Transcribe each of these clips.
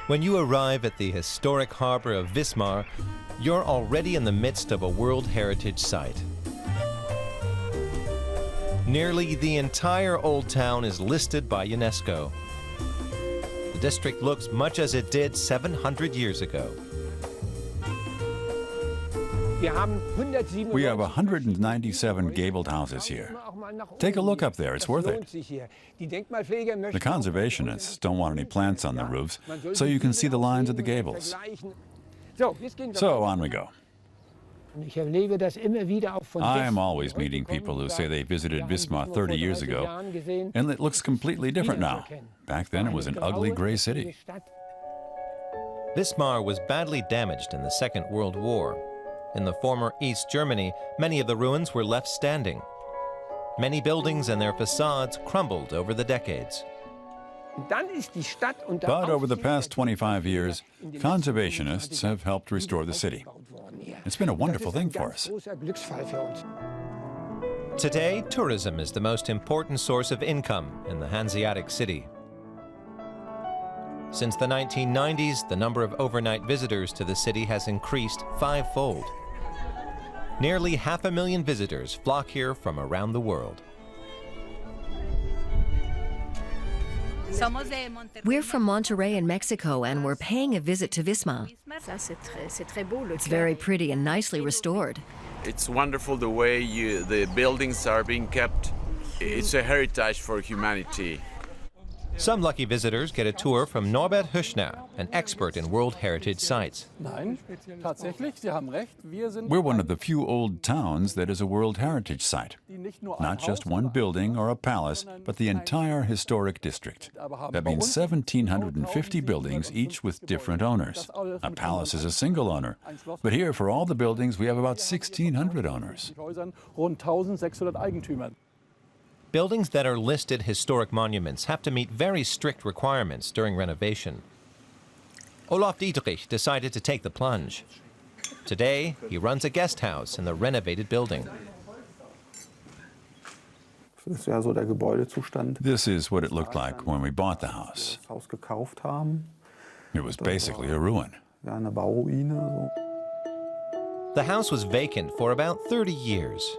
When you arrive at the historic harbor of Wismar, you're already in the midst of a World Heritage Site. Nearly the entire Old Town is listed by UNESCO. The district looks much as it did 700 years ago. We have 197 gabled houses here. Take a look up there, it's worth it. The conservationists don't want any plants on the roofs, so you can see the lines of the gables. So on we go. I am always meeting people who say they visited Wismar 30 years ago, and it looks completely different now. Back then it was an ugly gray city. Wismar was badly damaged in the Second World War. In the former East Germany, many of the ruins were left standing. Many buildings and their facades crumbled over the decades. But over the past 25 years, conservationists have helped restore the city. It's been a wonderful thing for us. Today, tourism is the most important source of income in the Hanseatic city. Since the 1990s, the number of overnight visitors to the city has increased fivefold. Nearly 500,000 visitors flock here from around the world. We're from Monterrey in Mexico, and we're paying a visit to Wismar. It's very pretty and nicely restored. It's wonderful the way the buildings are being kept. It's a heritage for humanity. Some lucky visitors get a tour from Norbert Hüschner, an expert in World Heritage sites. We're one of the few old towns that is a World Heritage Site. Not just one building or a palace, but the entire historic district. That means 1,750 buildings, each with different owners. A palace is a single owner, but here for all the buildings we have about 1,600 owners. Buildings that are listed historic monuments have to meet very strict requirements during renovation. Olaf Dietrich decided to take the plunge. Today, he runs a guest house in the renovated building. This is what it looked like when we bought the house. It was basically a ruin. The house was vacant for about 30 years.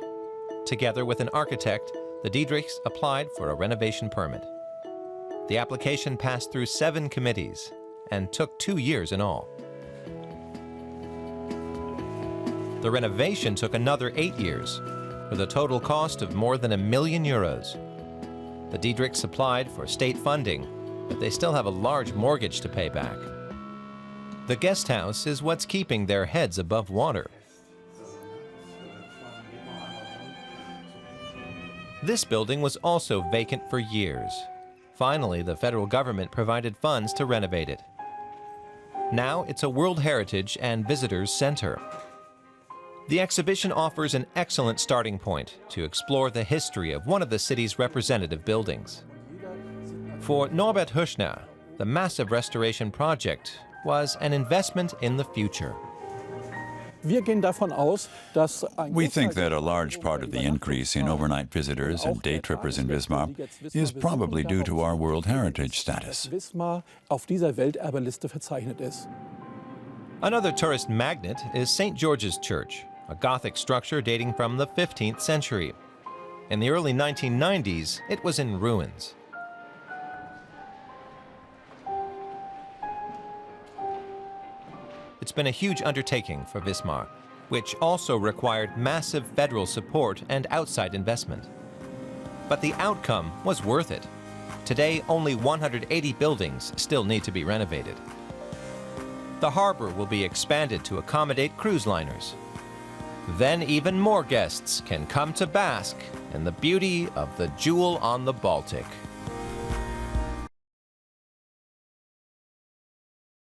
Together with an architect, the Dietrichs applied for a renovation permit. The application passed through 7 committees and took 2 years in all. The renovation took another 8 years, with a total cost of more than €1 million. The Dietrichs applied for state funding, but they still have a large mortgage to pay back. The guest house is what's keeping their heads above water. This building was also vacant for years. Finally, the federal government provided funds to renovate it. Now it's a World Heritage and Visitors Center. The exhibition offers an excellent starting point to explore the history of one of the city's representative buildings. For Norbert Hüschner, the massive restoration project was an investment in the future. We think that a large part of the increase in overnight visitors and day trippers in Wismar is probably due to our World Heritage status. Another tourist magnet is St. George's Church, a Gothic structure dating from the 15th century. In the early 1990s, it was in ruins. It's been a huge undertaking for Wismar, which also required massive federal support and outside investment. But the outcome was worth it. Today, only 180 buildings still need to be renovated. The harbor will be expanded to accommodate cruise liners. Then even more guests can come to bask in the beauty of the jewel on the Baltic.